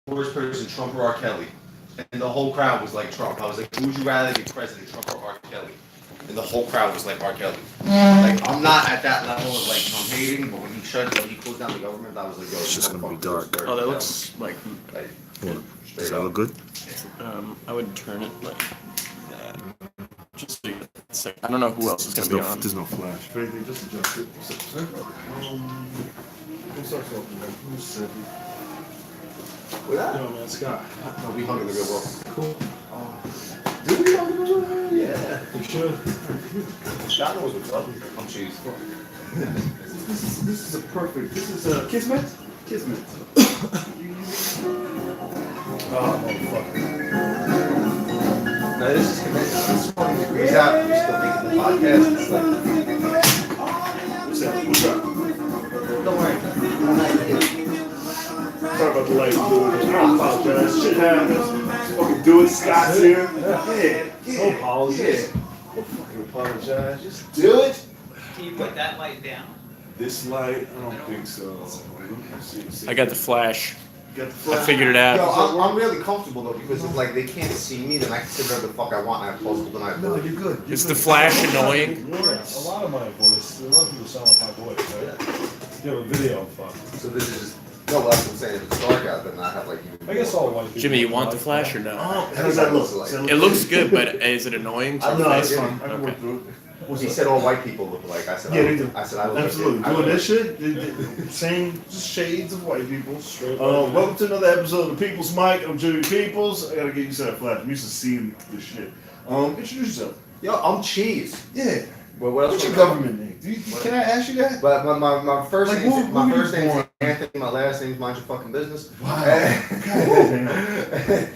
worst person, Trump or R. Kelly? And the whole crowd was like Trump. I was like, who would you rather be president, Trump or R. Kelly? And the whole crowd was like R. Kelly. Like, I'm not at that level of like Trump hating, but when he closed down the government, I was like, yo, It's just gonna be dark. Oh, that looks like. Does that look good? I would turn it like that. Just so I don't know who else is gonna be on. There's no flash. If anything, just adjust it. Who starts off? Who's Sebi? With that? Yo, man, Scott. No, we hung in the real world. Cool. Did we hung in the real world? Yeah. You should. God knows what's up. I'm cheese. This is a perfect. This is a Kismet. Kismet. Oh, motherfucker. No, this is committed. This is 20 degrees out. We're still making the podcast. It's like, What's that? What's up? don't worry. Sorry about the light, dude. I apologize. Shit happens. Fucking do it. Scott's here. Yeah. No apologies. Don't fucking apologize. Just do it. Can you put that light down? This light, I don't think so. See. I got the flash. You got the I flash. figured it out. Yo, I'm really comfortable though because if like they can't see me, then I can say whatever the fuck I want and I have plausible deniability. No, you're good. Is the flash annoying? Yeah, a lot of my voice, a lot of people sound like my voice, right? You have a video, fuck. So this is just no. Well, that's what I'm saying. If it's dark out, then I have like. I guess all white people. Jimmy, you want the flash or no? How does that look? Does that It looks good, but is it annoying? I No, know, that's yeah. fine. I can work Okay. through it. What's He up? said all white people look alike. I said Yeah, I they look, do. I said I look Absolutely. like Doing this shit, same just shades of white people. Straight Welcome to another episode of the People's Mic. I'm Jimmy Peoples. I gotta get used to that flash. I'm used to seeing this shit. Introduce yourself. Yo, I'm cheese. Yeah. Well, what else? What's your want to know? government name? Can I ask you that? But my first Like, name who my you first name born? is Anthony. My last name is mind your fucking business. Wow. Goddamn.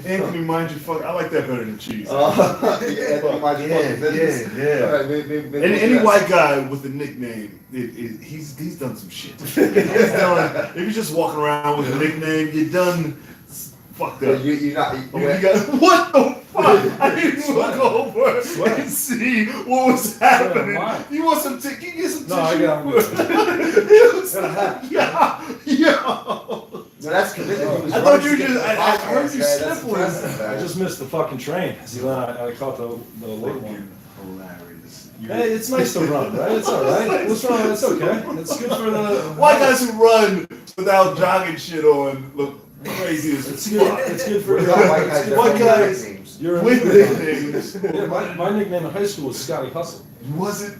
Anthony, mind your fuck. I like that better than cheese. Anthony, mind your fucking business. Yeah. All right, maybe Any that's- white guy with a nickname, he's done some shit. He's done, if you're just walking around with a nickname, you're done fucked Yeah, up. you're not. Oh, you got, what the fuck? I didn't look over and see what was happening. why? You want some Can you get some No, I tissue? got one. Yo. No, that's committed. He was I thought running you to get just- the I podcast, heard you man. That's sniffling. impressive, I man. just missed the fucking train. See, then I caught the late one. Hilarious. Hey, it's nice to run, right? It's all right. What's wrong? It's okay. It's good for the. White guys who run without jogging shit on look crazy as It's fuck. good. It's good for. We're not white guys. White they're guys. names. You're a With nickname. nicknames. Yeah, my nickname in high school was Scotty Hustle. Was it?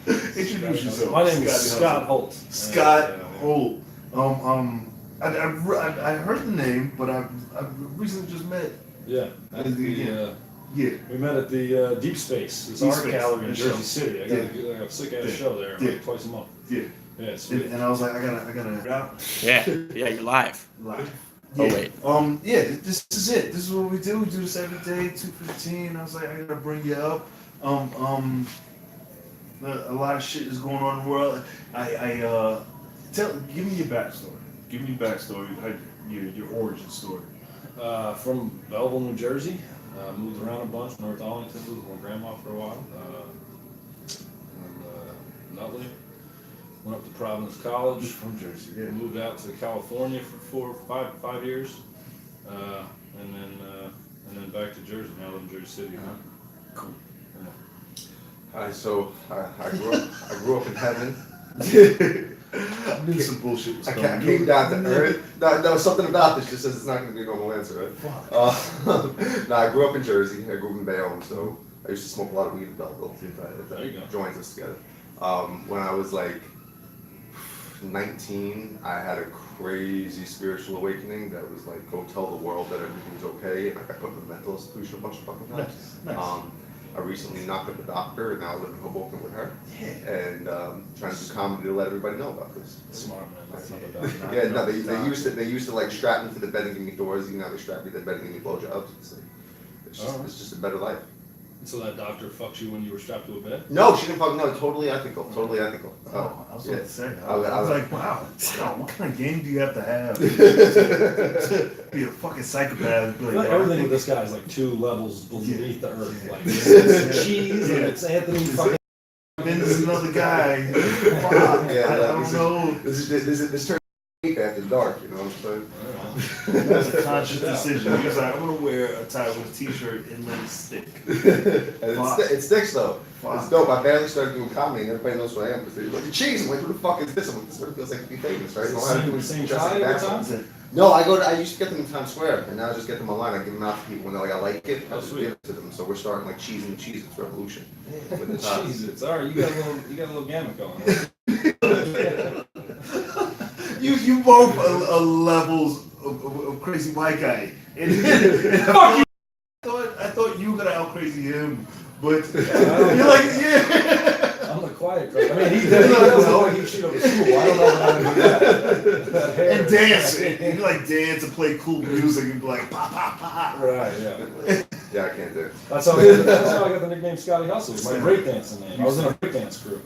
Introduce yourself. My name is Scotty Scott Hustle. Holt. Scott Holt. I heard the name, but I recently just met. Yeah. At the, Yeah. we met at the Deep Space. It's Deep art Space, gallery in the Jersey show. City. I got a sick ass Yeah. show there Yeah. like twice a month. Yeah. Yeah, it's sweet. And I was like, I gotta Yeah, you're live. live. Oh, Yeah. wait. Yeah, this is it. This is what we do. We do this every day, 2:15. I was like, I gotta bring you up. A lot of shit is going on in the world. Give me your backstory. Give me your backstory. Your origin story. From Belleville, New Jersey. Moved around a bunch. North Arlington, lived with my grandma for a while. Nutley. Went up to Providence College. From Jersey. Yeah. Moved out to California for 5 years, and then back to Jersey. Now I live in Jersey City. Cool. Alright, so I grew up in heaven. I knew some bullshit was I coming. came down to earth. No, something about this just says it's not going to be a normal answer, right? Fuck. No, I grew up in Jersey. I grew up in Bayonne, so I used to smoke a lot of weed in Belleville. If There you go. that joins us together. When I was like 19, I had a crazy spiritual awakening that was like, go tell the world that everything's okay, and I got put in a mental institution a bunch of fucking times. Nice. I recently knocked up a doctor, and now I live in Hoboken with her, Yeah. and trying to do comedy to let everybody know about this. Smart man. That's not about Yeah, no, they used to like strap me to the bed and give me doors. You know, they strap me to the bed and give me blowjobs. It's just a better life. So that doctor fucked you when you were strapped to a bed? No, she didn't fuck. No, totally ethical. Totally ethical. Oh, I was yeah. about to say. I I was was- like, wow, what kind of game do you have to have to be a fucking psychopath? I feel like everything with this guy is like 2 levels beneath the earth. Yeah. Like it's Yeah. cheese and it's Anthony fucking. Then there's another guy. Fuck, Yeah, I don't this is- know. This turned after dark, you know what I'm saying? That's a conscious decision. He was like, I'm gonna wear a tie with a t-shirt and let it stick. And Fuck. it sticks though. Fuck. It's dope. I barely started doing comedy and everybody knows who I am because they're like, the cheese. I'm like, who the fuck is this? I'm like, this is what it feels like to be famous, right? I don't know how to do it. Same Just like tie every that. time? No, I used to get them in Times Square, and now I just get them online. I give them out to people when they're like, I like it. I Oh, just sweet. give it to them. So we're starting like cheese and cheese. It's revolution. With the ties. Jesus, all right, you got a little gamut going. You both are levels of crazy white guy. And fuck you. I thought you were gonna out crazy him, but you're like, yeah. I'm the quiet guy. I mean, he does know he should have school. I don't know how to do that. hair. And dance. You like dance and play cool music and be like, pop, pop, pop. Right, yeah. Yeah, I can't do it. That's how I got the nickname Scotty Hustle. It's my breakdancing name. I was in a breakdance crew.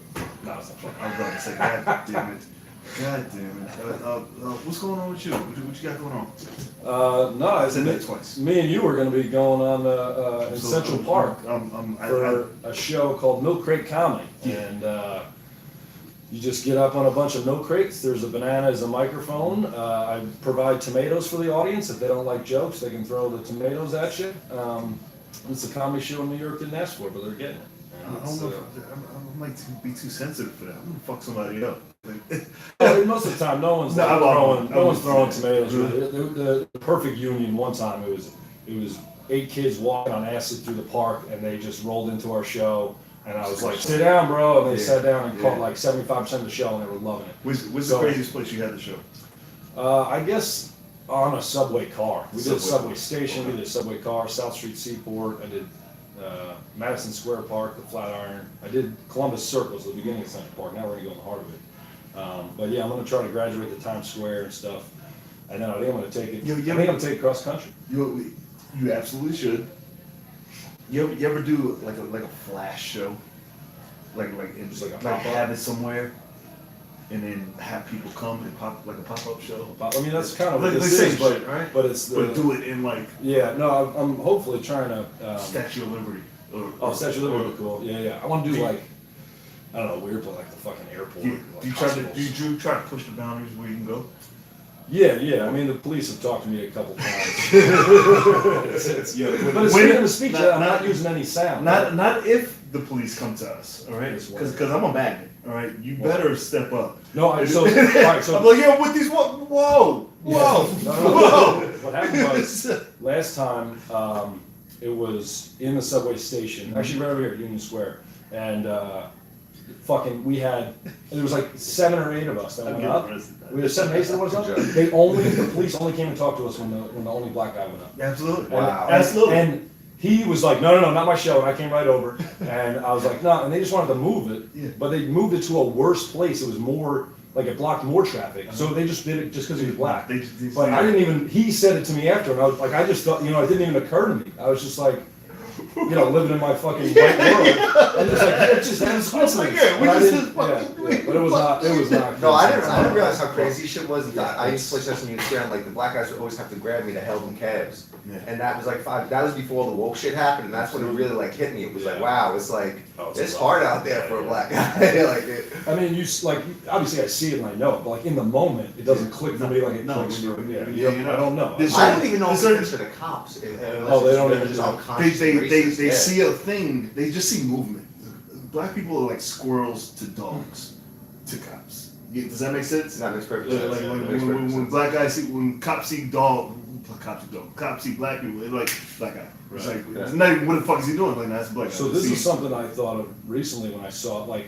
No, it's not true. I was about to say, God damn it. God damn it. What's going on with you? What you got going on? No, I it's said that twice. me and you were going to be going on in So, Central Park I for a show called Milk Crate Comedy. Yeah. And you just get up on a bunch of milk crates. There's a banana as a microphone. I provide tomatoes for the audience. If they don't like jokes, they can throw the tomatoes at you. It's a comedy show in New York didn't ask for, but they're getting it. I don't know if I might be too sensitive for that. I'm gonna fuck somebody up. Most of the time, no one's No, like, I throwing won't. tomatoes. The perfect union. One time, it was 8 kids walking on acid through the park, and they just rolled into our show. And I was like, "Sit down, bro," and they sat down and caught like 75% of the show, and they were loving it. What's So- the craziest place you had the show? I guess on a subway car. We did a Subway. subway station. We did a subway car. South Street Seaport. I did Madison Square Park, the Flatiron. I did Columbus Circus, the beginning of Central Park. Now we're gonna go in the heart of it. But yeah, I'm gonna try to graduate to Times Square and stuff. And then I think I'm gonna take it. You I think I'm gonna take it cross country. You absolutely should. You ever do like a flash show? Like and Just like a like pop-up? have it somewhere, and then have people come and pop like a pop-up show. But, I mean, that's kind of what Like this the is, same shit, right? but it's the But do it in like yeah. No, I'm hopefully trying to. Statue of Liberty. Statue of Liberty would be cool. Yeah, yeah. I want to do like I don't know, weird, but like the fucking airport. Do like you try to hospitals. do you try to push the boundaries where you can go? Yeah, yeah. I mean, the police have talked to me a couple times. Yeah, But it's freedom of speech. I'm not using any sound. Not if the police come to us, all right? Yes, Because I'm a magnet, all right? You better step up. No, all right, so I'm like, yo, with these, whoa, No, whoa. what happened was last time it was in the subway station, actually right over here at Union Square, and there was like 7 or 8 of us that went up. We had 7 or 8 that went up. The police only came and talked to us when the only black guy went up. Absolutely. Wow. Absolutely. And he was like, no, not my show. And I came right over, and I was like, no. And they just wanted to move it, Yeah. but they moved it to a worse place. It was more like it blocked more traffic. So they just did it just because he was black. But I didn't even. He said it to me after, and I was like, I just thought, it didn't even occur to me. I was just like, living in my fucking white world, and just like, it just happens coincidence. Yeah, we But I just didn't- did fucking- yeah, but it was not. It was not. No, I didn't coincidence. realize how crazy shit was. I used to play Sesame Street, like the black guys would always have to grab me to held them cabs. Yeah. And that was like that was before the woke shit happened, and that's when it really like hit me. It was like, wow, it's like it's hard out there for a black guy. Like I mean, obviously I see it and I know it, but like in the moment, it doesn't click for me like it No, clicks for yeah, I don't know. There's I don't even know if Is there- it's for the cops. Oh, they don't even just know. unconscious they racist, yeah. see a thing, they just see movement. Black people are like squirrels to dogs to cops. Yeah, does that make sense? That makes perfect Like, sense. like, That makes perfect when sense. black guys when cops see cops see black people, they're like black guy. It's like Yeah. it's not even what the fuck is he doing? Like that's black guy. So this See, is something I thought of recently when I saw like,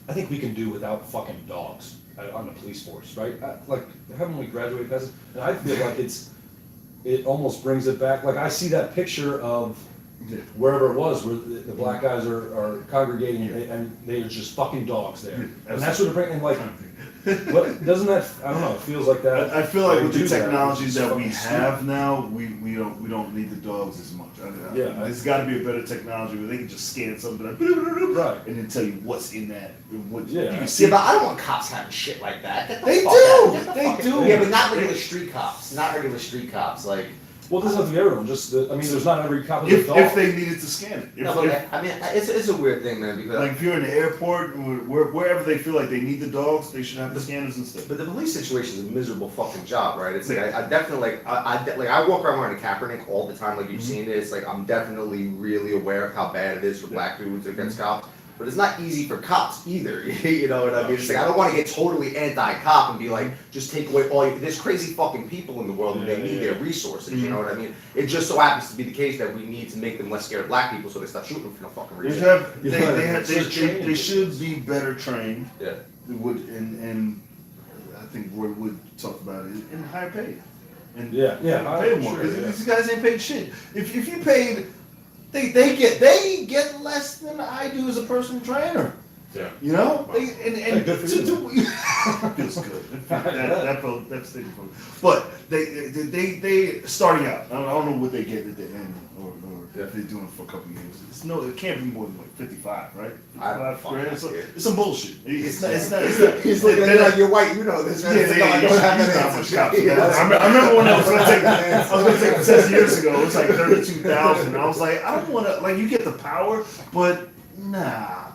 I think we can do without fucking dogs on the police force, right? Like, haven't we graduated past it? And I feel like it almost brings it back. Like I see that picture of Yeah. wherever it was, where the black guys are congregating and they're just fucking dogs there. Yeah, And that's what they're bringing, like, what, doesn't that, I don't know, it feels like that. I feel like they with the do that, technology which is that we fucking stupid. have now, we don't need the dogs as much. Yeah. There's got to be a better technology where they can just scan something like, Right. and then tell you what's in that. What, Yeah. you can Yeah, see. but I don't want cops having shit like that. Get the They fuck do! out. Get the They fuck do! out. Yeah, but not regular street cops. Not regular street cops. Like Well, it doesn't have to be everyone. Just I mean, there's not every cop with a If dog. they needed to scan it. If, No, but I mean, it's a weird thing, man, because like if you're in the airport, wherever they feel like they need the dogs, they should have the scanners instead. but the police situation is a miserable fucking job, right? It's like I definitely I walk around wearing a Kaepernick all the time, like you've seen it. It's like I'm definitely really aware of how bad it is for black dudes against cops. But it's not easy for cops either. You know what I mean? It's like I don't want to get totally anti-cop and be like, just take away all. There's crazy fucking people in the world and they need their resources. You know what I mean? It just so happens to be the case that we need to make them less scared of black people, so they stop shooting them for no fucking They reason. they should be better trained. Yeah. They would, and I think Roy Wood talked about it, and higher paid. And Yeah, pay them more. sure, 'Cause yeah. these guys ain't paid shit. If you paid, they get less than I do as a personal trainer. Yeah. You know, and good for to you. do feels good. That's the fun. But they starting out. I don't know what they get at the end, or if they're doing it for a couple of years. It can't be more than like 55, right? I don't 55 grand. fucking care. It's some bullshit. It's not. He's looking at me like you're white, you know this. Yeah, Man. It's like, I don't have he's that not answer. much cops. I remember when I was gonna take the test years ago. It was like 32,000. I was like, I don't want to. Like, you get the power, but nah.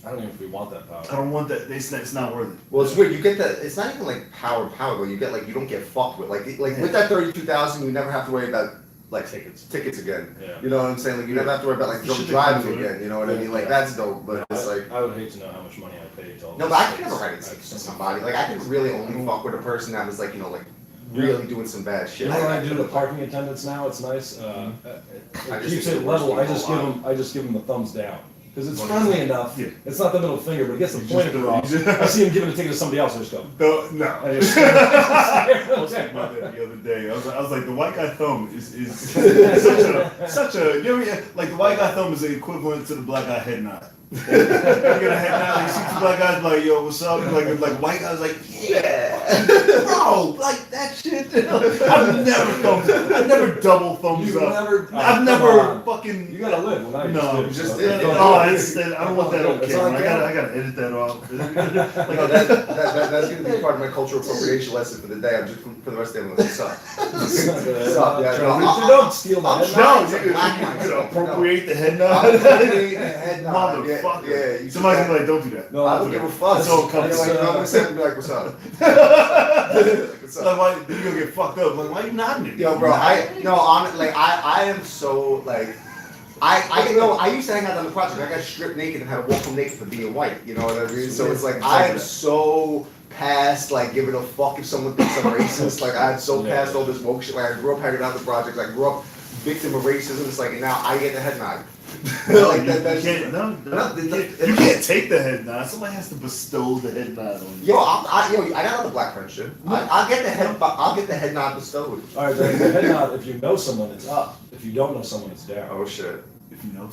I don't even know if we want that power. I don't want that. It's not worth it. Well, it's weird. You get that. It's not even like power, but you get like you don't get fucked with. Like with that 32,000, you never have to worry about like tickets again. Yeah. You know what I'm saying? Like you never have to worry about like drunk driving again. You know what I mean? Like that's dope. But it's like I would hate to know how much money I paid to all no, these but I can things. never write a ticket to somebody. Like I can really only fuck with a person that was like really doing some bad shit. You know when I do the parking attendants now, it's nice. I It just keeps think it the worst level. I people just give them the thumbs down because it's Well, friendly enough. yeah. It's not the middle finger, but it gets the You point just do it. across. You just- I see him giving a ticket to somebody else. I just go. No. I just I was thinking about that the other day. I was like, the white guy thumb is such a you know, like the white guy thumb is the equivalent to the black guy head nod. You get a head nod, you see two black guys like, yo, what's up? Like white guys like, yeah, bro, like that shit. I've never double thumbs You've up. never- I've come never on. fucking. You gotta live. Well, now you No, just just- did. I don't want that on It's on camera. camera. I gotta edit that off. No, that's gonna be part of my cultural appropriation lesson for the day. I'm just for the rest of the day. What's up? Stop, yeah, no, Don't steal my head. No, It's a you black can guy. appropriate the head I'll nod. appropriate the head nod. Motherfucker. Yeah, you Somebody's just- gonna be like, don't do that. No, I don't give a fuck. That's all You comes. know, like, you know what I'm saying? Be like, what's up? What's Like, up? why you gonna get fucked up? Like, why you nodding at me? Yo, bro, I am so like. I used to hang out on the project. I got stripped naked and had to walk home naked for being white. You know what I mean? So it's like I am so past like giving a fuck if someone thinks I'm racist. Like I'm so past all this woke shit. Like I grew up hanging out on the project. I grew up victim of racism. It's like now I get the head nod. No, Like, you that's- can't. No, No, you can't take the head nod. Somebody has to bestow the head nod on you. Yo, I got all the black friendship. I'll get the head nod bestowed. All right, then the head nod. If you know someone, it's up. If you don't know someone, it's down. Oh shit. If you know,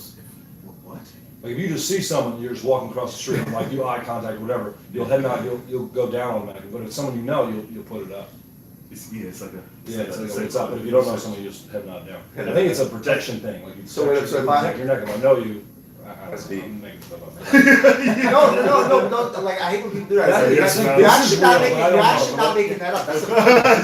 what? Like if you just see someone, you're just walking across the street, and like you eye contact, whatever, you'll head nod, you'll go down automatically. But if it's someone you know, you'll put it up. It's like a. Yeah, it's like it's up. But if you don't know someone, you just head nod down. I think it's a protection thing. Like you So wait, protect so if I- protect your neck. If I know you, That's I'm deep. making stuff up. No. Like I hate when people do that. That- You're that's- actually this is not real, making. I don't You're know. actually not making that up. That's a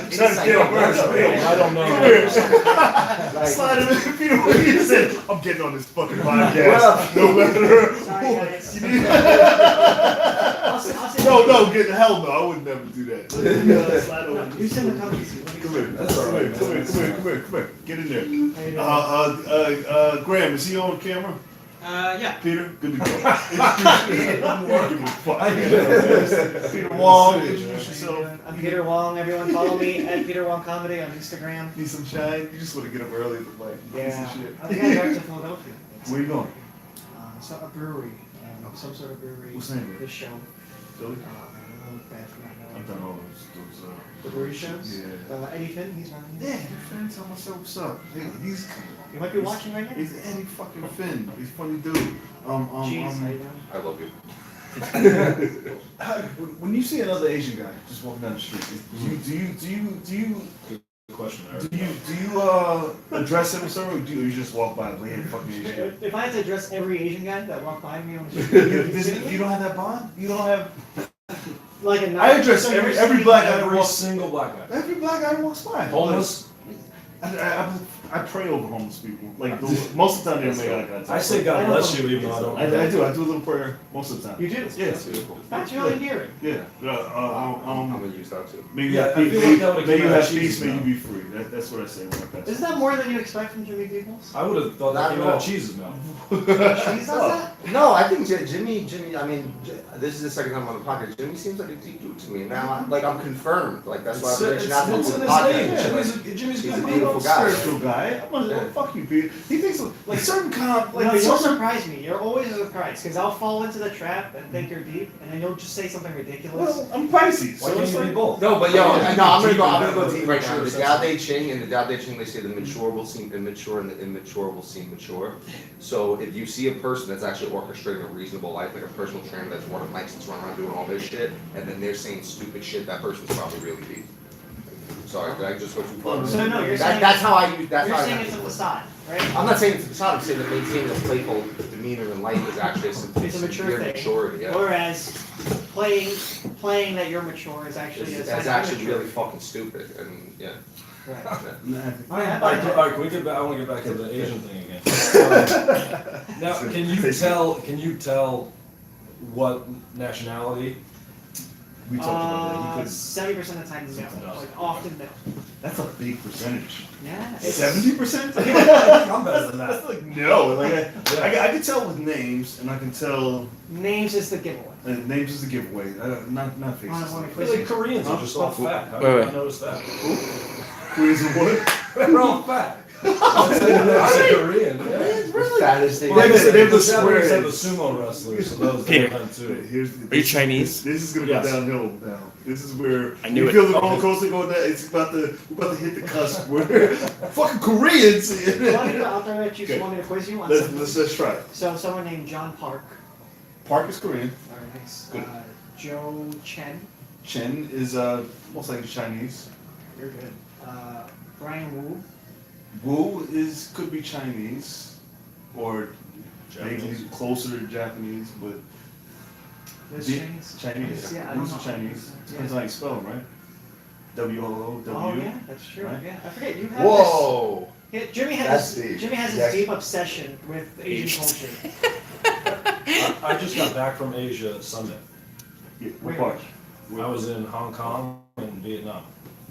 insight. I don't know. Like, Slide him in. Peter Williams said, "I'm getting on this fucking podcast." Well- No matter. Sorry, guys. You need- I'll send No, get the hell no. I would never do that. Slide over. You send the copies. Let me Come here. That's all right, Come man. here. Get in there. How you doing? Graham, is he on camera? Yeah. Peter, good to go. Give a fuck. Peter Wong, introduce yourself. I'm Peter Wong. Everyone follow me at Peter Wong Comedy on Instagram. Need some shine? You just want to get up early to like Yeah. some shit. I think I'm back to Philadelphia. Where you going? So a brewery. Some sort of brewery. What's the name of it? This show. Philly? I'm bad for that. I've done all those The brewery shows? Yeah. Eddie Finn, he's running. Yeah, your friend tell myself what's up. Hey, he's You might be watching right now. He's Eddie fucking Finn. He's a funny dude. Jeez, how you doing? I love you. When you see another Asian guy just walking down the street, do you Good question. address him or something, or do you just walk by like, hey, fucking Asian guy? If I had to address every Asian guy that walked by me on the street, You don't have that bond? You don't have like a I address every black guy that Every walks. single black guy. Every black guy walks by. Homeless. I pray over homeless people. Like most of the time they don't make eye contact. I say God bless you, even though I don't. I do. I do a little prayer most of the time. You do? Yeah. That's really endearing. Yeah. I'm gonna use that too. May you Yeah, have I peace. feel like that would've May you came out have cheesy peace. May now. you be free. That's what I say when I pass. Isn't that more than you expect from Jimmy Peoples? I would have thought that Not came at out all. of Cheese's mouth. Cheese does that? No, I think Jimmy. I mean, this is the second time on the podcast. Jimmy seems like a deep dude to me. Now, I'm confirmed. Like that's why It's I'm reaching out to him in with the his podcast. name. Like, Jimmy's he's good. a I'm beautiful a guy. spiritual guy. Fuck you, Pete. He thinks like certain No, you'll surprise me. You're always a surprise because I'll fall into the trap and think you're deep, and then you'll just say something ridiculous. Well, I'm Pisces. Why So can't it's you be like, both? No, but yo, Yeah, no, I'm deep gonna in go that, deep right now. mature The sense. Tao Te Ching and the Tao Te Ching, they say the mature will seem immature and the immature will seem mature. So if you see a person that's actually orchestrating a reasonable life, like a personal trainer that's one of Mike's that's running around doing all this shit, and then they're saying stupid shit, that person's probably really deep. Sorry, did I just go too far? So no, you're saying That's how I use. That's you're how saying I it's a facade, right? I'm not saying it's a facade. I'm saying that maintaining a playful demeanor in life is actually a It's a mature severe thing. maturity. Yeah. Whereas playing that you're mature is actually a sign That's of actually immature. really fucking stupid, and yeah. Right. Nah. Oh, yeah, All right, can we get back? I want to get back to the Asian thing again. Now, can you tell what nationality? We talked about that. 70% of the time, no. Like often, no. That's a big percentage. Yeah. it's- 70%? I'm better than that. That's like no. Like I can tell with names, and I can tell Names is the giveaway. names is the giveaway. Not faces. Honestly, I feel like Koreans are just all fat. How Wait, did I wait. notice that? Koreans are what? They're all fat. I said Korean. Yeah. Fattest thing. Yeah, they have the The square Japanese have the heads. sumo wrestlers, so those Peter. are them too. Are you Chinese? This is gonna Yes. go downhill now. This is where I knew you it. feel the roller coaster going down. It's we're about to hit the cusp. Where fucking Koreans. I'll throw it at you. Okay. You want me to quiz you on something? Let's try it. So someone named John Park. Park is Korean. Very nice. Good. Joe Chen. Chen is most likely Chinese. You're good. Brian Wu. Wu could be Chinese, or maybe closer to Japanese, but This the- Chinese. Chinese. Yeah, I don't Wu's know. Chinese. Yeah. Depends on how you spell them, right? W-O-O-W. Oh yeah, that's true. Right? Yeah, I forget you have Whoa. this. Yeah, Jimmy has That's this, deep. Jimmy has Yes. this deep obsession with Asian culture. I just got back from Asia Sunday. Yeah, Wait, what part? I was in Hong Kong and Vietnam.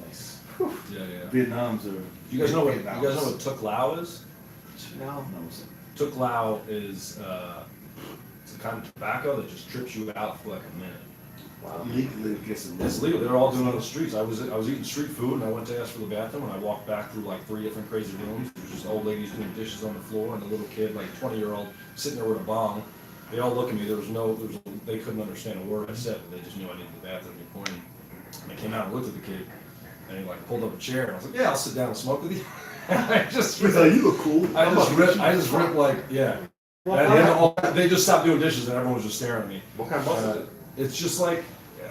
Nice. Yeah, yeah. Vietnam's are. You guys know what Tuk Lao is? No. No, Tuk Lao is it's a kind of tobacco that just trips you out for like a minute. Wow. legally, I guess it It's legal. They're all doing it on the streets. I was eating street food and I went to ask for the bathroom and I walked back through like 3 different crazy rooms. There was just old ladies doing dishes on the floor and a little kid, like 20-year-old, sitting there with a bong. They all look at me. They couldn't understand a word I said, but they just knew I needed the bathroom. They pointed. And I came out and looked at the kid and he like pulled up a chair and I was like, yeah, I'll sit down and smoke with you. I just He's like, you look cool. I just ripped like, yeah. Well, And then they just stopped doing dishes and everyone was just staring at me. What kind of bus is it? It's just like,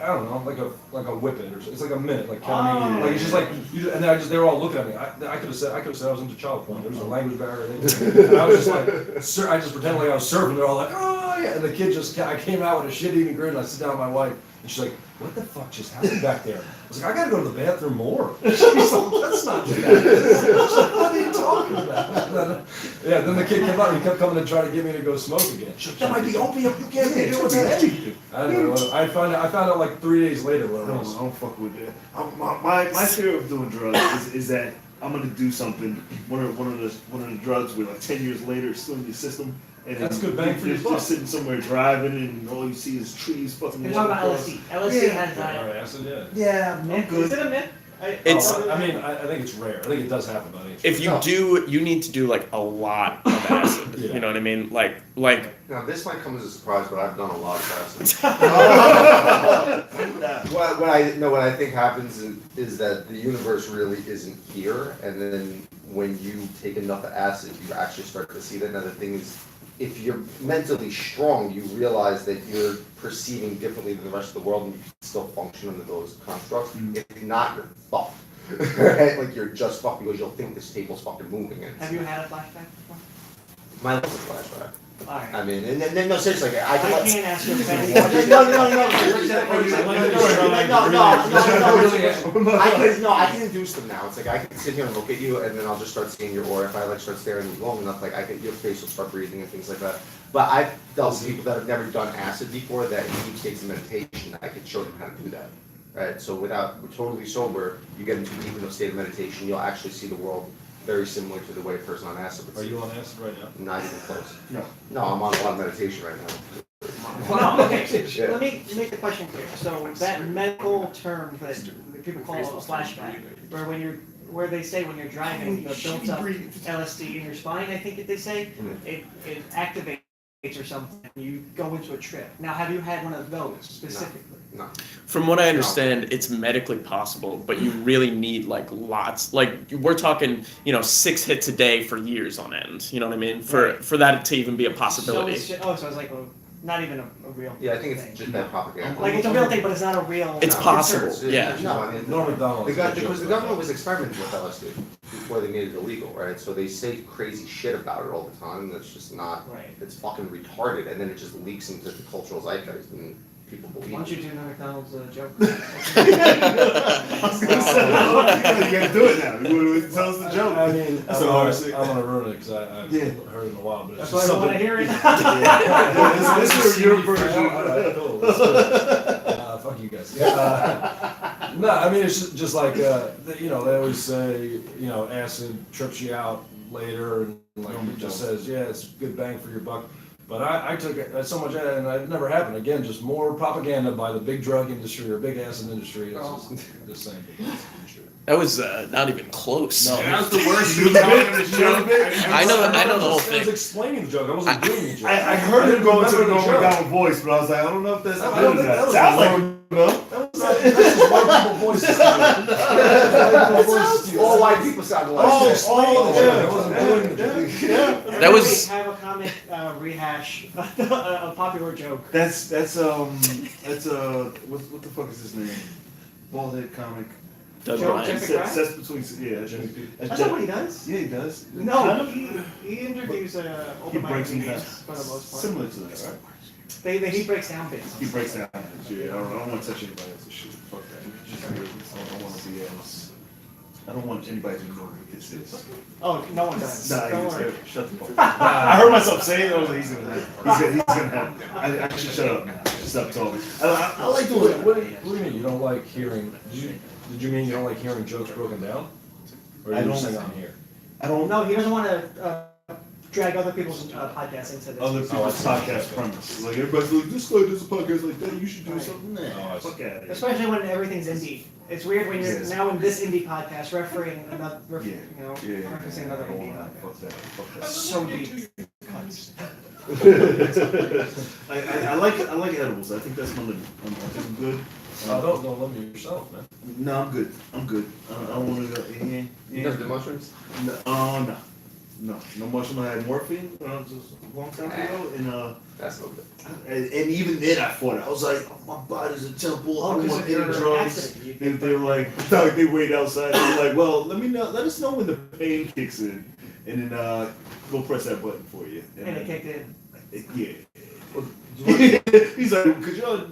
I don't know, like a whippet or something. It's like a minute, like ketamine. Oh. Like it's just like, and then they were all looking at me. I could have said I was into child porn. There was a language barrier. And I was just like, I just pretended like I was surfing. They're all like, oh yeah. And the kid I came out with a shit-eating grin. And I sit down with my wife, and she's like, what the fuck just happened back there? I was like, I gotta go to the bathroom more. She's like, that's not that. She's like, what are you talking about? Yeah, then the kid came out and he kept coming and trying to get me to go smoke again. She's like, that might be opium. You can't do it with that. I don't know. I found out like 3 days later what it I was. don't fuck with it. My fear of doing drugs is that I'm gonna do something. One of the drugs where like 10 years later it's still in your system. And That's then good bang for your you're buck. just sitting somewhere driving and all you see is trees fucking. You're talking about walking LSD. across. LSD Yeah. has All that. right, acid, yeah. Yeah, I'm Is good. it a myth? It's- I mean, I think it's rare. I think it does happen, but I think it's If you No. do, you need to do like a lot of acid. Yeah. You know what I mean? Like Now this might come as a surprise, but I've done a lot of acid. Nah. What I think happens is that the universe really isn't here, and then when you take enough acid, you actually start to see that. Now the thing is, if you're mentally strong, you realize that you're perceiving differently than the rest of the world, and you can still function under those constructs. If not, you're fucked. Right? Like you're just fucked because you'll think this table's fucking moving. And Have you had a flashback before? my life is a flashback. Alright. I mean, and then no, seriously, like, I I can let. can't ask you a family No, question. I can induce them now. It's like I can sit here and look at you, and then I'll just start seeing your aura. If I like start staring at you long enough, like your face will start breathing and things like that. But I've dealt with people that have never done acid before that in deep states of meditation. I can show them how to do that. Right. So without totally sober, you get into a deep enough state of meditation, you'll actually see the world very similar to the way a person on acid would Are see. you on acid right now? Not even close. No. No, I'm on a lot of meditation right now. No, okay, Yeah. let me make the question clear. So that medical term that people call a flashback, where they say when you're driving, the built up LSD in your spine, I think that they say, it activates or something, you go into a trip. Now, have you had one of those specifically? No. From what I understand, it's medically possible, but you really need like lots. Like we're talking, 6 hits a day for years on end. You know what I mean? For that to even be a possibility. So it's like not even a real Yeah, I think thing. it's just that propaganda. Like it's a real thing, but it's not a real. It's No, possible, it's- yeah. No, I mean, Norm Macdonald. because the government was experimenting with LSD before they made it illegal, right? So they say crazy shit about it all the time. That's just not. Right. It's fucking retarded, and then it just leaks into the cultural zeitgeist, and people Why believe don't you it. do the McDonald's joke? I was gonna say, you gotta do it now. You wanna tell us the joke. I mean, That's what I was saying. I'm gonna ruin it because I've Yeah. heard it in a while, but it's That's just why I don't want to something. hear it. This is your version. All right, cool. Let's do it. Fuck you guys. No, I mean, it's just like, they always say, acid trips you out later, and like it just says, yeah, it's good bang for your buck. But I took it so much, and it never happened. Again, just more propaganda by the big drug industry or big acid industry. It's just the same big acid industry. That was not even close. No. That was the worst. You telling him the joke? I know the whole I was thing. explaining the joke. I wasn't doing the joke. I heard him go into the remember Norm joke. Macdonald voice, but I was like, I don't know if that's I good don't or think that not. was Sounds like Norm. no. That's just white people voices. to me. White people voices to you. All white people sound I like was shit. explaining the joke. I wasn't doing the joke. That was- Have a comic rehash a popular joke. That's what the fuck is his name? Bald head comic. Doug Joe Ryan. Jeffrey- That's between Jimmy P. That's not what he does. Yeah, he does. No, he interviews He open mic breaks them down. comedians for the most part. Similar to that, right? He breaks down bits. He breaks down. Yeah, I don't want to touch anybody else's shit. Fuck that. I don't want to be as. I don't want anybody to know who this is. Oh, no one does. Nah, Don't he's worry. gonna shut the fuck up. I heard myself saying it. I was like, he's gonna have. I should shut up now. Stop talking. I like doing it. What do you mean you don't like hearing? Did you mean you don't like hearing jokes broken down? Or I are you don't- saying on here? I don't know No, he doesn't want to drag other people's podcasts into this. other people's podcast premise. Like everybody's like, this guy does a podcast like that. You should do something. Oh, I Nah, see. fuck out of here. Especially when everything's indie. It's weird when you're Yes. now in this indie podcast referring another, Yeah. referencing another I don't indie want that. podcast. Fuck that. Fuck that. So deep. I like edibles. I think that's my limit. I think I'm good. Don't limit yourself, man. No, I'm good. I'm good. I don't want to go. You never did mushrooms? No, no mushroom. I had morphine just a long time ago, That's no good. and even then I fought it. I was like, my body's a temple. I Oh, don't 'cause want of any your drugs. accident. They were like, they wait outside. They were like, well, let us know when the pain kicks in, and then we'll press that button for you. And it kicked in. Yeah. He's like, cause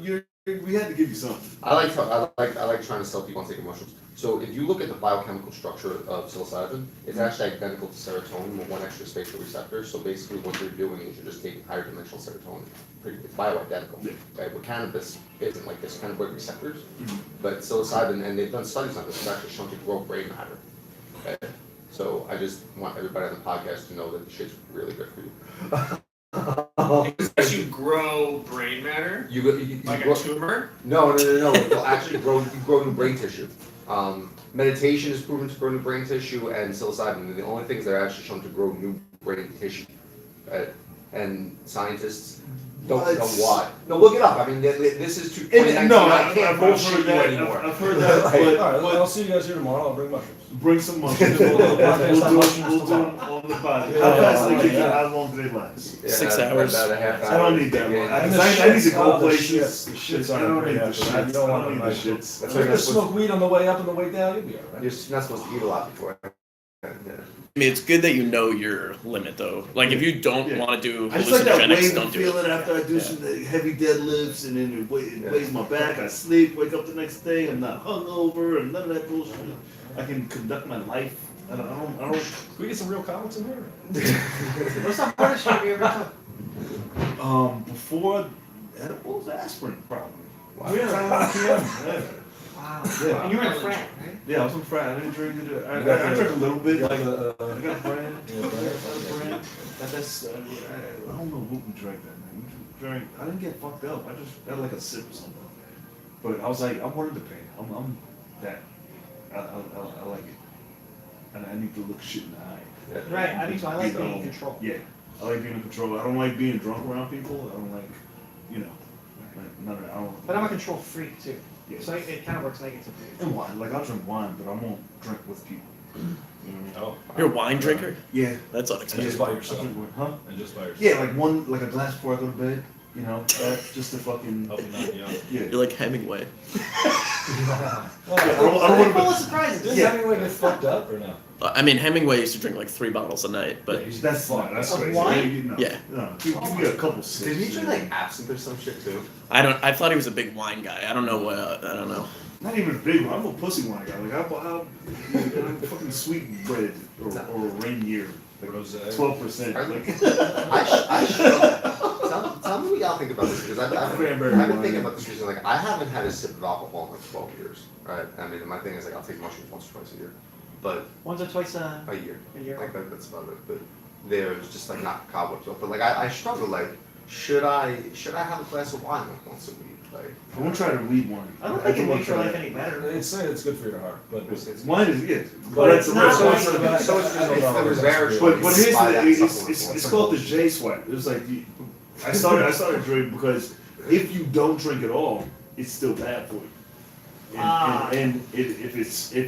we had to give you something. I like trying to sell people on taking mushrooms. So if you look at the biochemical structure of psilocybin, it's actually identical to serotonin with one extra spatial receptor. So basically what you're doing is you're just taking higher dimensional serotonin. It's bioidentical. Yeah. Right? With cannabis isn't like this kind of work receptors, but psilocybin, and they've done studies on this, it's actually shown to grow brain matter. Okay? So I just want everybody on the podcast to know that the shit's really good for you. As you grow brain matter, You like grow, a tumor. No. It'll actually grow new brain tissue. Meditation is proven to grow new brain tissue, and psilocybin are the only things that are actually shown to grow new brain tissue. And scientists don't know why. No, look it up. I mean, this is 2019. No, I can't I've bullshit heard you that. anymore. I've heard that. All right, I'll see you guys here tomorrow. I'll bring mushrooms. Bring some mushrooms. We'll do them on the body. How fast they kick in? How long do they last? Yeah, 6 hours. About a half hour. I don't need that long. Yeah. I need to go The places. shits I don't need the shits. You I don't want don't need the to shits. That's You're right. gonna smoke weed on the way up and the way down. You'll be all right. You're not supposed to eat a lot before. I mean, it's good that you know your limit, though. Like, if you don't Yeah. want to do I just like that hallucinogenics, wave don't of do it. feeling after I do Yeah. some heavy deadlifts and then it weighs my back. I sleep, wake up the next day. I'm not hungover and none of that bullshit. I can conduct my life. I don't. Can we get some real comments in here? What's the hardest job you ever took? Before edibles, aspirin probably. Wow. Yeah. Wow. Yeah. And you were in a frat, right? Yeah, I was on frat. I didn't drink it. I You got drank a little bit. Like I the, got a brand. Yeah, brand. That's I don't know what we drank that night. We drank. I didn't get fucked up. I just had like a sip or something. But I was like, I'm worth the pain. I'm that. I like it. And I need to look shit in the eye. Right, I mean, so I like being in control. Yeah, I like being in control. I don't like being drunk around people. I don't like, like none of that. I don't. But I'm a control freak too. Yeah. So it kind of works negatively. And wine. Like I'll drink wine, but I won't drink with people. You know what I mean? Oh. You're a wine drinker? Yeah. That's And unexpected. just by I yourself. drink with, huh? And just by yourself. Yeah, like a glass before I go to bed. You know, that just to fucking. Help you not be young. Yeah. You're like Hemingway. I don't Full want of surprises. Does Yeah. Hemingway get fucked up or no? I mean, Hemingway used to drink like 3 bottles a night, but to. That's fine. That's Of crazy. wine? No, Yeah. No, give me a couple sips. Did he drink like absinthe or some shit too? I thought he was a big wine guy. I don't know what, I don't know. Not even a big one. I'm a pussy wine guy. Like I'll fucking sweet bread or Rainier. Like Rosé. 12%. Like, Tell me what y'all think about this, because I've Cranberry been wine. thinking about this recently. Like, I haven't had a sip of alcohol in like 12 years, right? I mean, my thing is like, I'll take mushrooms once or twice a year, but Once or twice a year. a year. Like, that's about it. But there's just like not cobwebs off. But like, I struggle. Like, should I have a glass of wine like once a week? Like, I won't try to read wine. I don't think it won't makes your try life that. any better. It's saying it's good for your heart, but Wine is good. But it's not so like- it's so it's I don't know. there's various But here's the Buy that thing, supplement it's once. called the J swipe. It was like I started drinking because if you don't drink at all, it's still bad for you. And if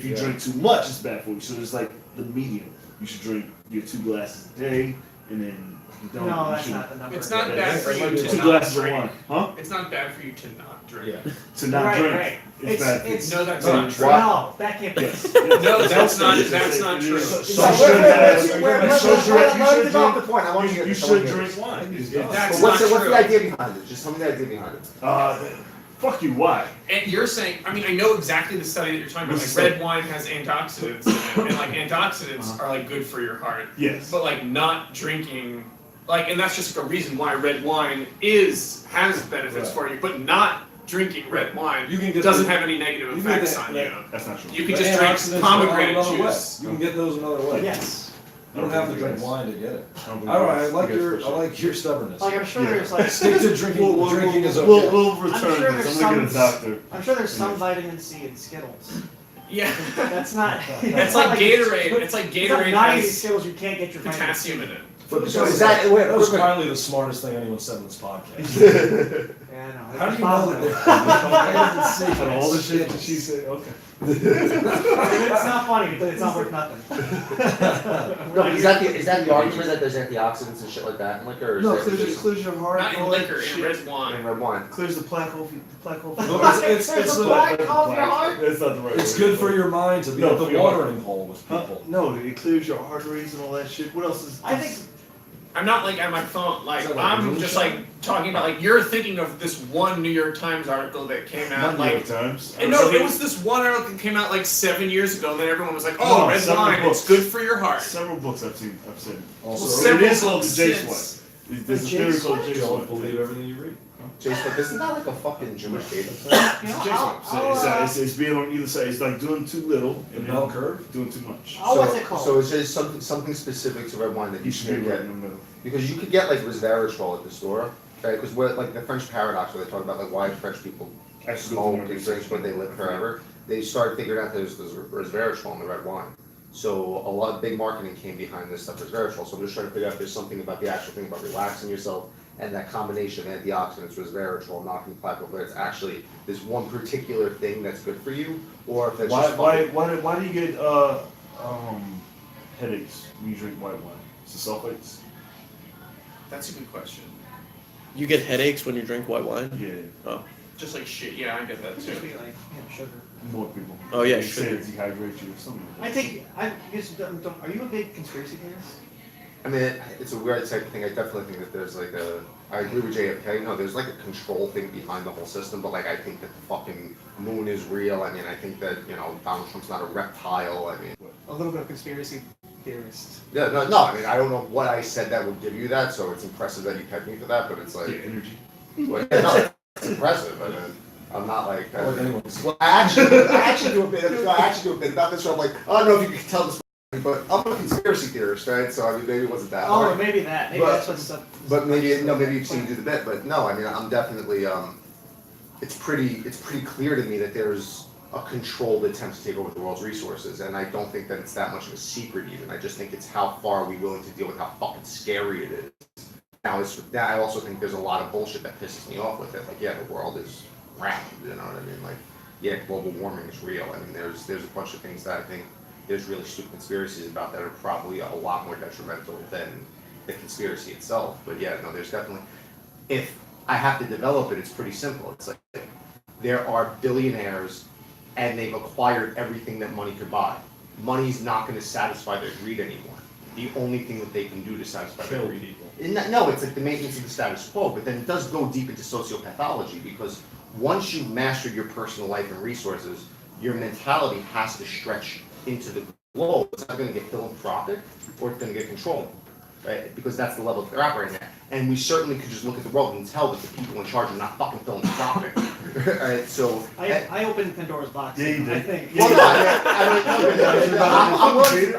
you Yeah. drink too much, it's bad for you. So it's like the medium. You should drink your 2 glasses a day, and then you don't. No, you that's should- not the number. It's not bad for you to 2 not glasses of drink. wine, huh? It's not bad for you to not drink. Yeah. To not Right, drink. right. It's bad for you. It's No, that's No, not true. no, that can't be. Yes. No, that's not true. So Wait, should wait, have- wait, wait, so wait, should- wait, you Let should me develop drink- the point. I want to You get should drink wine. That's What's not the true. idea behind it? Just tell me the idea behind it. Fuck you, why? And you're saying, I mean, I know exactly the study that you're talking about. What's Like, the red wine has antioxidants in it, and like antioxidants are like good for your heart. Yes. But like not drinking, like, and that's just a reason why red wine has benefits Right. for you, but not drinking red wine You can get doesn't the- have any negative you can get effects that- on that- you. That's not true. You can The just drink antioxidants are pomegranate another way. juice. You can get those another way. Yes. You don't have to drink wine to get it. I don't All right, I believe like that's- your I like your stubbornness. Like I'm sure Yeah. there's like Stick to drinking. Drinking is okay. We'll return sure this. there's I'm gonna get a some- doctor. I'm sure there's some vitamin C in Skittles. Yeah. That's not. It's like Gatorade. It's like It's not Gatorade 90 has Skittles. You can't get your vitamin C. potassium in it. So is that wait? That was wait, probably the smartest thing anyone said in this podcast. Yeah, I know. How do It's you know that possible. they're Out of all the shit that she said, okay. It's not funny because it's not worth nothing. No, but is that the argument that there's antioxidants and shit like that in liquor? Or is No, that just clears your heart. Not in all that liquor, in shit. red in wine. red wine? Clears the plaque off your No, it's There's a the- black off your heart. That's not the right It's word. good for your mind to be No, at for the your heart. watering hole with Huh? people. No, it clears your arteries and all that shit. What else is? I think I'm not like on my phone, like Is that like I'm moonshine? just like talking about like you're thinking of this one New York Times article that came out Not New York like Times. and no, it was this one article that came out like 7 years ago, and then everyone was like, "Oh, No, red several wine, books. it's good for your heart." Several books I've seen. Also, Well, So several it is called books the J since. swipe. There's a J theory called J don't swipe. believe everything you read. Jason, but isn't that like a fucking Jewish baby? you know, J I'll, swipe. It's being on either side. It's like doing too little The and bell then curve. doing too much. Oh, what's it called? So it's just something specific to red wine that You you should should be right get. in the middle. Because you could get like resveratrol at the store, right? Because like the French paradox, where they talk about like why French people I should go smoke through my and drink research. but they live forever. They started figuring out there's resveratrol in the red wine. So a lot of big marketing came behind this stuff, resveratrol. So I'm just trying to figure out if there's something about the actual thing about relaxing yourself and that combination of antioxidants, resveratrol, knocking plaque over. It's actually this one particular thing that's good for you, or if that's just Why do you get headaches when you drink white wine? It's the sulfates. That's a good question. You get headaches when you drink white wine? Yeah. Oh. Just like shit, yeah, I get that It's too. usually like sugar. more people. Oh, yeah, They sugar. say it dehydrates you or something. Are you a big conspiracy theorist? I mean, it's a weird type of thing. I definitely think that there's like a. I agree with JFK. No, there's like a control thing behind the whole system, but like I think that the fucking moon is real. I mean, I think that Donald Trump's not a reptile. I mean, A little bit of conspiracy theorist. yeah, no. I mean, I don't know what I said that would give you that, so it's impressive that you kept me for that. But it's like, Yeah, energy. well, yeah, no, it's impressive. I mean, I'm not like. I like anyone's. Well, I actually do a bit. I actually do a bit about this. So I'm like, I don't know if you can tell this, but I'm a conspiracy theorist, right? So I mean, maybe it wasn't that Oh, hard. maybe that. Maybe But- that's what's up. But maybe you've seen me do the bit. But no, I mean, I'm definitely. It's pretty clear to me that there's a controlled attempt to take over the world's resources, and I don't think that it's that much of a secret even. I just think it's how far are we willing to deal with how fucking scary it is. Now, I also think there's a lot of bullshit that pisses me off with it. Like, yeah, the world is round, you know what I mean? Like, yeah, global warming is real. I mean, there's a bunch of things that I think there's really stupid conspiracies about that are probably a lot more detrimental than the conspiracy itself. But yeah, no, there's definitely, if I have to develop it, it's pretty simple. It's like, there are billionaires and they've acquired everything that money could buy. Money's not going to satisfy their greed anymore. The only thing that they can do to satisfy their Kill greed. people. No, it's like the maintenance of the status quo, but then it does go deep into sociopathology because once you've mastered your personal life and resources, your mentality has to stretch into the globe. It's not going to get philanthropic or it's going to get controlling, right? Because that's the level that they're operating at. And we certainly could just look at the world and tell that the people in charge are not fucking philanthropic. Right? So I opened Pandora's box. Yeah, you did. I think. well, no,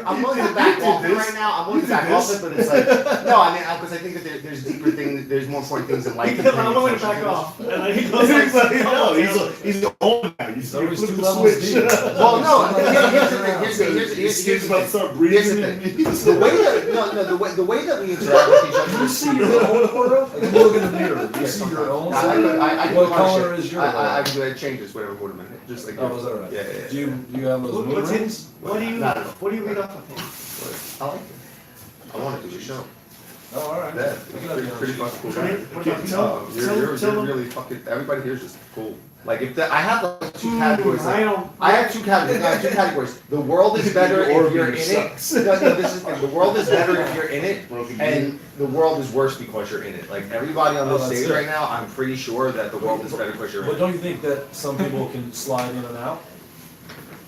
I'm willing to back off it right now. I'm willing to back off it, but it's like, no, I mean, because I think that there's deeper things, there's more important things in life. than I'm willing to paying back attention off. And then he goes He's like, like, he's old now. He's You always flip two the levels switch. deep. Well, no, here's His skin's about to start the breathing. thing. The way that the way that we interact with each other. You see your own aura? Like, you look in the mirror. You see your own. I can What do color shit. is your I aura? can do it, changes whatever mood I'm in. Just like Oh, is that right? Yeah. Do you have those moon What's rings? What do you Not at all. What do you read off of him? I like it. I want to do a show. Oh, all right. Yeah, We gotta be on pretty the fucking cool. What about you? You're really fucking. Everybody here is just cool. Like if I have like two categories. I Like, don't. I have two categories. I have two categories. The world is better if you're in it. sucks. No, this is the thing. The world is better if you're in it, and the world is worse because you're in it. Like everybody on Oh, this that's stage it. right now, I'm pretty sure that the world is better because you're in But it. don't you think that some people can slide in and out?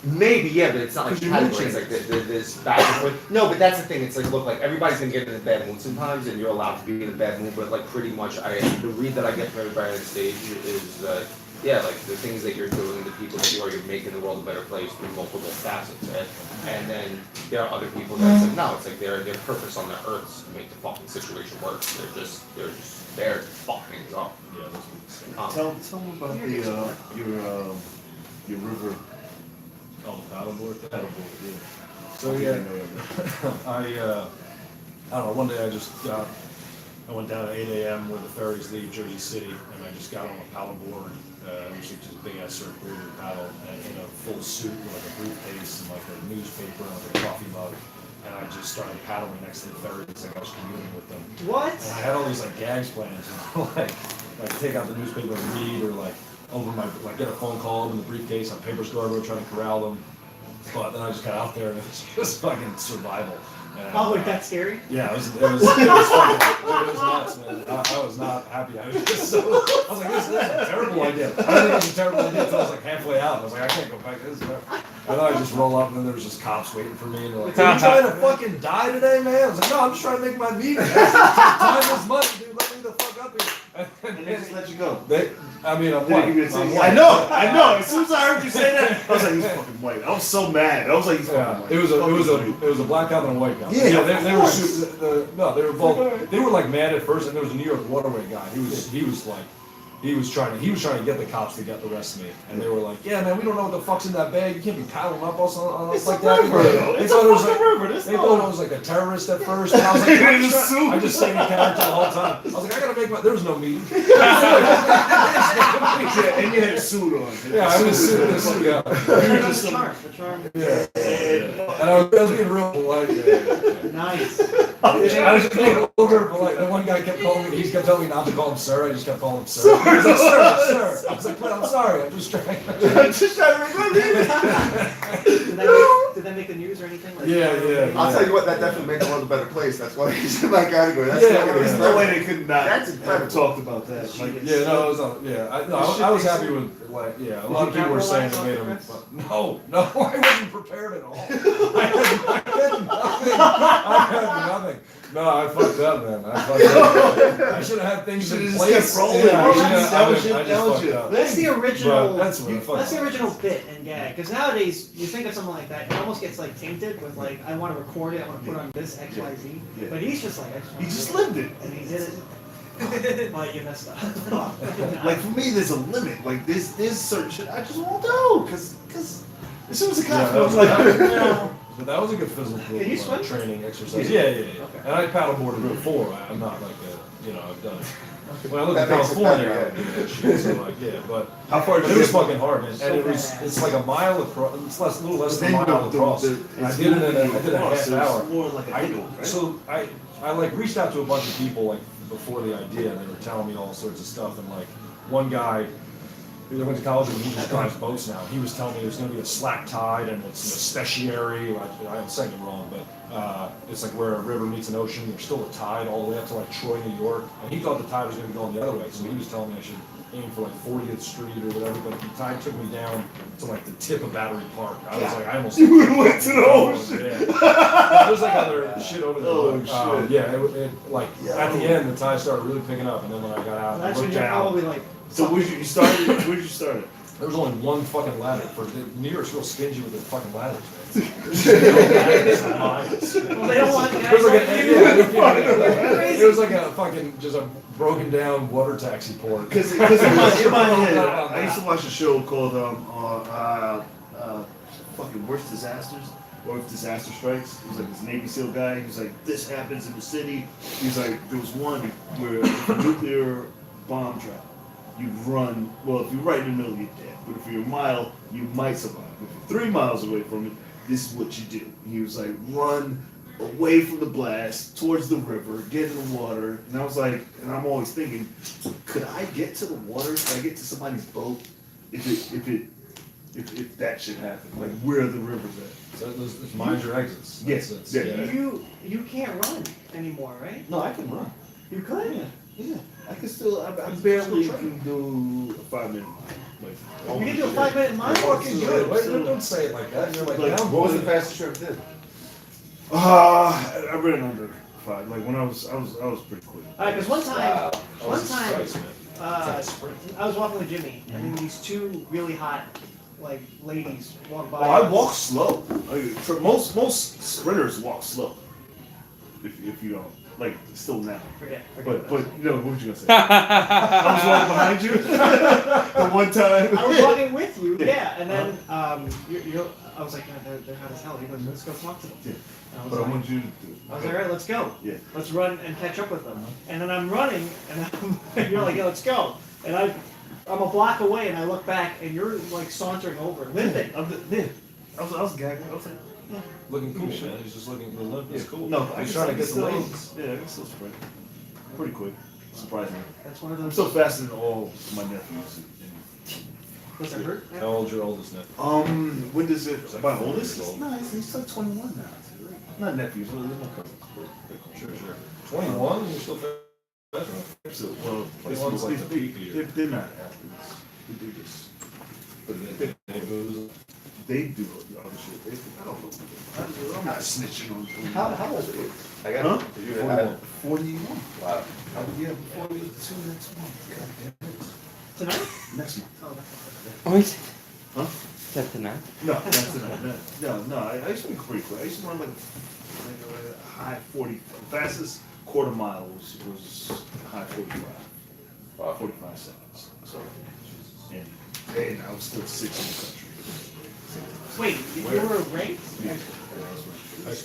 Maybe, yeah, but it's not like Because you're categories. Like this back and forth. No, but that's the thing. It's like, look, like everybody's gonna get in a bad mood sometimes, and you're allowed to be in a bad mood. But like, pretty much, the read that I get from everybody on stage is, yeah, like the things that you're doing, the people that you are, you're making the world a better place through multiple facets, right? And then there are other people that's like, no, it's like their purpose on the earth is to make the fucking situation worse. They're just there to fuck things up. Yeah, those Tell me about your river Oh, the paddleboard thing? paddleboard. Yeah. So yeah, I don't know. One day I went down at 8 a.m. where the ferries leave Jersey City, and I just got on a paddleboard, which is just a big ass circular paddle, and in a full suit with like a briefcase and like a newspaper and like a coffee mug, and I just started paddling next to the ferries like I was communing with them. What? And I had all these like gags planned, like take out the newspaper and read, or like open my get a phone call, open the briefcase, have papers go everywhere, trying to corral them. But then I just got out there and it was just fucking survival. And, Oh, like that's scary. yeah, it was fucking, it was nuts, man. I was not happy. I was just so, I was like, this is a terrible idea. I didn't think it was a terrible idea until I was like halfway out. I was like, I can't go back. This is terrible. And then I just roll up and then there was just cops waiting for me and they're like, are you trying to fucking die today, man? I was like, no, I'm just trying to make my meeting. Time is money, dude. Let me the fuck up here. And they just let you go. I mean, I'm They white. didn't even say- I'm I white. know. As soon as I heard you say that, I was like, he's fucking white. I was so mad. I was like, he's Yeah, fucking white. it was a black guy and a white guy. Yeah, they of were course. no, they were both. They were like mad at first, and there was a New York waterway guy. He was trying to get the cops to get the rest of me, and they were like, yeah, man, we don't know what the fuck's in that bag. You can't be paddling up us on us It's like a that. river, though. They It's thought a it was fucking like river. There's they no- thought it was like a terrorist at first. And I was like, In a suit. I just stayed in character the whole time. I was like, I gotta make my. There was no meeting. Yeah, and you had a suit on. Yeah, I was sitting in the suit. Yeah. The charm. The charm. Yeah. And And I was being real polite. Yeah. Nice. I was just being over polite. And one guy kept calling me, he kept telling me not to call him sir. I just kept calling him sir. He was like, sir. I was like, I'm sorry. I'm just trying. I'm just trying to make my Did that make the news or anything? Like, Yeah. I'll tell you what, that definitely makes the world a better place. That's why he's in my category. That's Yeah, not gonna There's be no way they could not That's have incredible. talked about that. Like, Yeah, no, it was not, yeah. I was happy with, like, yeah, a lot of people were saying it made him. No, I wasn't prepared at all. I had nothing. No, I fucked up, man. I fucked up. I should have had things in Should've just place. kept rolling. Yeah, I should've- That was I your- just that was fucked your up. That's the original. But that's what I fucked That's the up. original bit and gag. Because nowadays, you think of something like that, it almost gets like tainted with like, I want to record it, I want to put on this X, Y, Z. Yeah. But he's just like, I he just lived it. and he did it. But you messed up. Like for me, there's a limit. Like there's certain shit I just won't do because as soon as the Yeah, cop that was, comes, like, but that was a good physical Can you swim? training exercise. Yeah. Okay. And I paddleboarded before. I'm not like a, I've done it. When I lived in That makes it California, better, I would do that shit. So like, yeah, but how far But did it was you fucking hard, man. So And it was, badass. it's like a mile across, it's a little less than a Then mile across. And I did it in I did it in a half hour. More like a hill, right? So I like reached out to a bunch of people like before the idea and they were telling me all sorts of stuff and like one guy who went to college and he just drives boats now. He was telling me there's gonna be a slack tide and it's an estuary, I'm saying it wrong, but it's like where a river meets an ocean, there's still a tide all the way up to like Troy, New York. And he thought the tide was gonna be going the other way, so he was telling me I should aim for like 40th Street or whatever, but the tide took me down to like the tip of Battery Park. I was like, I almost You went to the ocean. Yeah. But there's like other shit over there. Oh, but, shit. yeah, it like at the end the tide started really picking up, and then when I got out, I That's when looked you're down. probably like, So where'd you started? Where'd you start it? There was only one fucking ladder. New York's real stingy with their fucking ladders, man. well, they don't want It guys was like like you. it was like a fucking just a broken down water taxi port. Because in my head, I used to watch a show called fucking Worst Disasters, or If Disaster Strikes. It was like this Navy SEAL guy. He was like, this happens in the city. He's like, there was one where a nuclear bomb drop. You run, well, if you're right in the middle, you're dead. But if you're a mile, you might survive. If you're 3 miles away from it, this is what you do. He was like, run away from the blast, towards the river, get in the water. And I was like, and I'm always thinking, could I get to the water? Could I get to somebody's boat? If that should happen, like where are the rivers at? So it's mind your exits. Yes, That's- yeah. You can't run anymore, right? No, I can run. You could. Yeah, I can still. I barely can do a 5 minute mile. Like, You can do a 5-minute mile. Fucking good. Wait, don't say it like that. You're like, Like, down. What was the fastest you ever did? I ran under 5. Like when I was pretty quick. All right, because one time, Oh, one Jesus time, Christ, man. I was walking with Jimmy, and then these 2 really hot, like ladies walk by. Oh, I walk slow. Like, for most sprinters walk slow. If you don't, like, still now. Forget But that. you know, what was you gonna say? I was walking behind you. The one time. I was walking with you, yeah, and then I was like, no, they're hot as hell. He goes, let's go talk to them. Yeah. And I was But I like, want you to. I was like, all right, let's go. Yeah. Let's run and catch up with them. And then I'm running, and you're like, yeah, let's go. And I'm a block away, and I look back, and you're like sauntering over, limping. I was gagging. I was like, Looking cool, man. He's just looking. The limp is cool. no, He's trying to get the still, ladies. yeah, I can still sprint. Pretty quick, surprisingly. That's one of I'm those. still faster than all my nephews. Does it hurt? How old's your oldest nephew? When does it? Like My 4 oldest? years old. No, he's like 21 now. Not nephews, but they're my cousins. Sure. 21? You're still fast? So, well, 21 is like the peak year. they're not athletes. They do this. But They booze. they do other shit. I don't know. I'm not snitching on them. How old are you? I got Huh? you. 41. Wow. Yeah, 42 next month. God damn it. Tonight? Next month. Oh, that's Oh, is Huh? that tonight? No, that's tonight. No. I used to be pretty quick. I used to run like a high 40. The fastest quarter mile was high 45. 45 seconds. So, and I was still 6th in the country. Wait, you were ranked?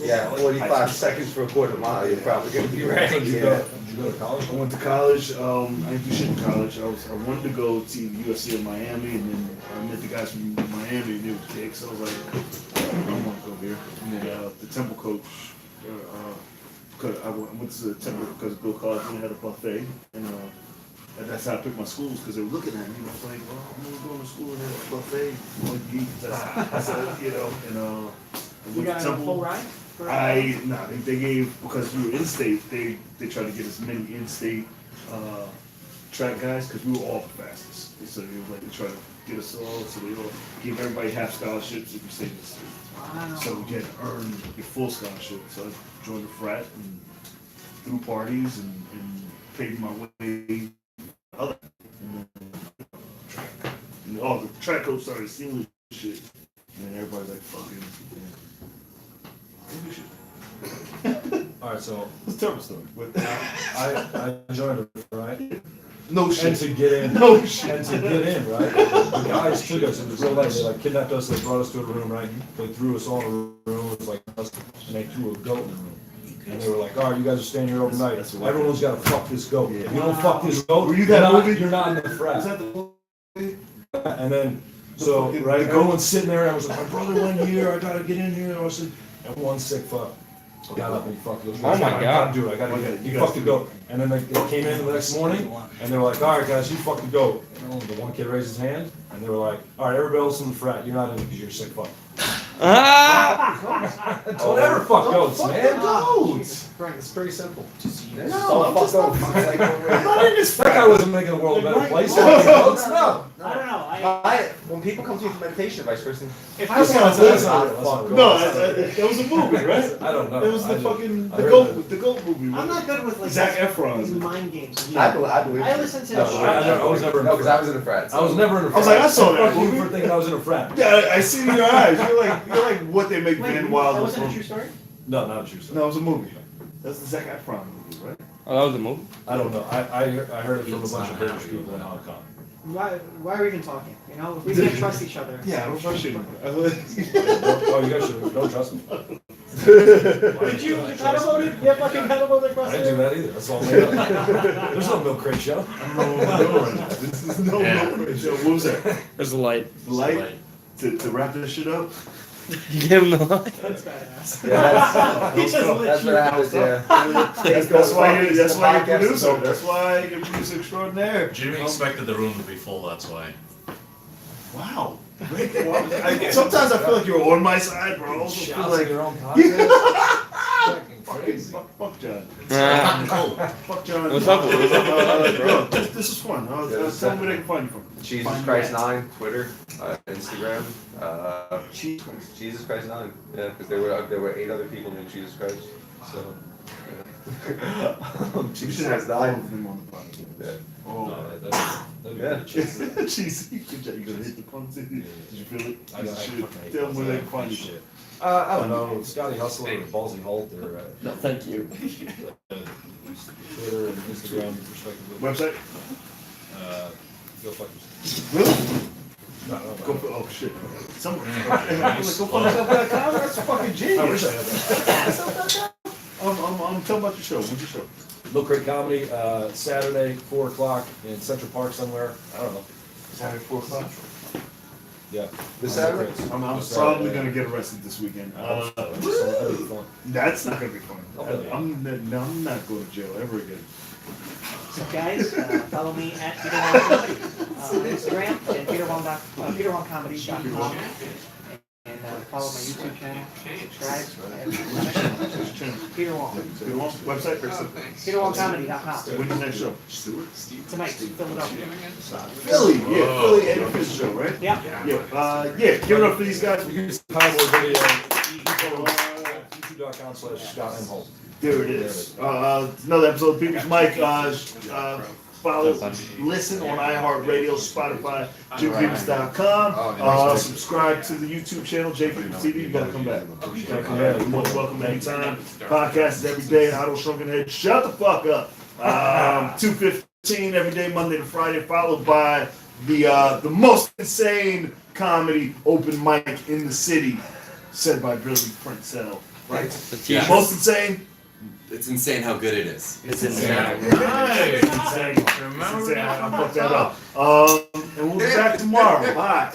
Yeah, 45 seconds for a quarter mile, you're probably gonna be right. Did you Yeah. go to college? I went to college. I didn't do shit in college. I wanted to go to USC in Miami, and then I met the guys from Miami, and they were kicks. So I was like, I don't want to go here. And then Temple coach. Cause I went to the Temple because Bill Cosby had a buffet, and that's how I picked my schools because they were looking at me. I was like, well, I'm gonna go to school and have a buffet. Like geeks. I said, you know, and You went got to a full Temple. ride? They gave because we were in state. They tried to get as many in state track guys because we were all the fastest. So they were like they tried to get us all. So they all gave everybody half scholarships if you stayed in the state. Wow. So we had to earn your full scholarship. So I joined the frat and threw parties and paid my way. Other and the track coach started stealing shit, and then everybody's like, "Fucking, maybe we should." All right, so It's a terrible story. But I joined it, right? no And shit. to get in, No shit. and to get in, right? The guys took us. It was real late. They like kidnapped us. They brought us to a room, right? They threw us all in a room. It was like us, and they threw a goat in the room. And they were like, "All right, you guys are staying here overnight. That's what- Everyone's got to fuck this goat. Yeah. If you don't fuck this goat, Were you you're that not, movie? you're not in the Is frat." that the And then, so, fucking right, goat? everyone's sitting there, and I was like, "My brother went here, I gotta get in here." I was like, and one sick fuck got up and he fucked the goat. Oh my I God. gotta do it, I gotta get it. He fucked the goat. And then they came in the next morning, and they were like, "All right, guys, you fucked the goat." And the one kid raised his hand, and they were like, "All right, everybody else in the frat, you're not in because you're a sick fuck." Ah! Don't ever fuck goats, man. goats? It's pretty simple. No, I'm just not. I'm not in this That guy frat. wasn't making the world a better place. Fucking goats, no. I don't know. When people come to me for meditation advice, Kristen, If That's I not- was that's not real, that's not real. No, that was a movie, right? I don't know. It was the I just- fucking I the heard goat movie. I'm right? not good with like Zac these Efron. mind games. I believe. I listen to No, I was never in No, a because I frat. was in a frat. I was never in a I frat. was like, I saw that Fuck you movie. for thinking I was in a frat. Yeah, I see in your eyes. You're like what they make Wait, Van that Wilder wasn't a from. true story? No, not a true story. No, it was a movie. That's the Zac Efron movie, right? Oh, that was a movie. I don't know. I heard it from a bunch of British people in Hong Kong. Why are we even talking? You know, if we can't trust each other. Yeah, I don't trust you. Oh, you guys should don't trust me. Did you pedal voted? Yeah, fucking pedal voted across I didn't do there. that either. That's all made up. There's no milk crate show. This is no great show. What was that? There's a light. Light to wrap this shit up. Give him the light. That's badass. Yeah, He just lit that's you what up. happens. Yeah. That's why you're The podcast is producer. over. That's why you're producer extraordinaire. Jimmy expected the room to be full, that's why. Wow. Sometimes I feel like you're on my side, bro. I also feel Shots like in your own podcast. fuck John. Ah. Fuck John. What's up? What's up? Yo, this is fun. Tell me where they can find you from. Jesus Christ 9, Twitter, Instagram. Jesus Christ 9. Yeah, because there were 8 other people named Jesus Christ. So. Yeah. You Jesus should have Christ all 9. of them on the podcast. Yeah. Oh, That'd be Yeah. good. cheesy. Good job. You gonna hit the front too? Did you feel it? I know, I Should. fucking hate Tell them where they can that find you. shit. I don't know. Scotty Hustler or Ballsy Holt or No, thank you. Twitter and Instagram respectively. Website? Go fuck yourself. Really? No, no, Go no. for, oh shit. Someone. Go fuck yourself.com. That's fucking I genius. wish I had that. Tell about your show. What's your show? Milk Crate Comedy, Saturday, 4 o'clock in Central Park somewhere. I don't know. Saturday, 4 o'clock. Yeah. This Saturday? I'm This probably Saturday. gonna get arrested this weekend. I hope so. That'd be fun. That's not gonna be fun. Okay. I'm not going to jail ever again. So guys, follow me at Peter Wong Comedy on Instagram and peterwongcomedy.com. And follow my YouTube channel, subscribe, and Peter Wong. Peter Wong, website? peterwongcomedy.com. When's the next show? Tonight, Philadelphia. Philly, yeah, Philly Eddie Fish show, right? Yeah. Yeah, give it up for these guys. You can see Highway video. YouTube.com/Scott M. Holt. There it is. Another episode of People's Mic. Follow, listen on iHeartRadio, Spotify, JimPeebles.com. Subscribe to the YouTube channel, JPeebles TV. You gotta come back. You gotta come back. You're most welcome anytime. Podcast is every day. Idle Shrunken Head. Shut the fuck up. 2:15 every day, Monday to Friday, followed by the most insane comedy open mic in the city, said by Billy Princell. Right? Yeah. Most insane. It's insane how good it is. It's insane. Nice. Insane. Insane. I fucked that up. And we'll be back tomorrow. Bye.